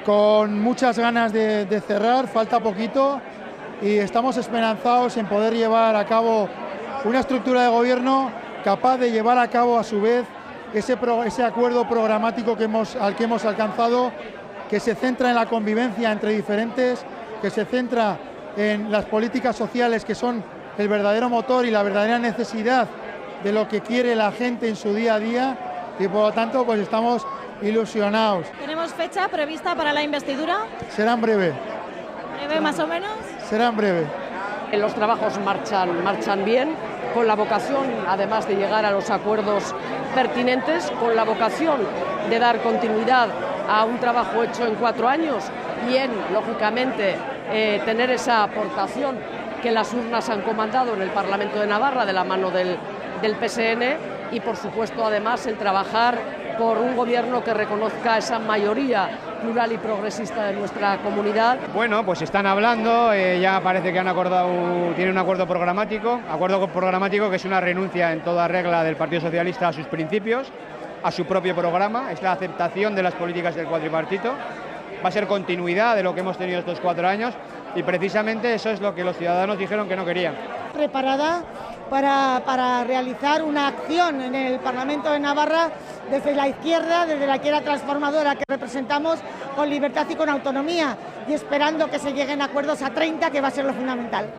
con muchas ganas de cerrar, falta poquito y estamos esperanzados en poder llevar a cabo una estructura de gobierno capaz de llevar a cabo a su vez ese acuerdo programático al que hemos alcanzado, que se centra en la convivencia entre diferentes, que se centra en las políticas sociales que son el verdadero motor y la verdadera necesidad de lo que quiere la gente en su día a día, y por lo tanto pues estamos ilusionados. ¿Tenemos fecha prevista para la investidura? Será en breve. ¿Breve más o menos? Será en breve. Los trabajos marchan bien, con la vocación, además de llegar a los acuerdos pertinentes, con la vocación de dar continuidad a un trabajo hecho en 4 años y en, lógicamente, tener esa aportación que las urnas han comandado en el Parlamento de Navarra de la mano del PSN y, por supuesto, además, el trabajar por un gobierno que reconozca esa mayoría plural y progresista de nuestra comunidad. Bueno, pues están hablando, ya parece que han acordado, tienen un acuerdo programático que es una renuncia en toda regla del Partido Socialista a sus principios, a su propio programa, es la aceptación de las políticas del cuatripartito, va a ser continuidad de lo que hemos tenido estos 4 años y precisamente eso es lo que los ciudadanos dijeron que no querían. Preparada para realizar una acción en el Parlamento de Navarra desde la izquierda transformadora que representamos, con libertad y con autonomía, y esperando que se lleguen a acuerdos a 30, que va a ser lo fundamental.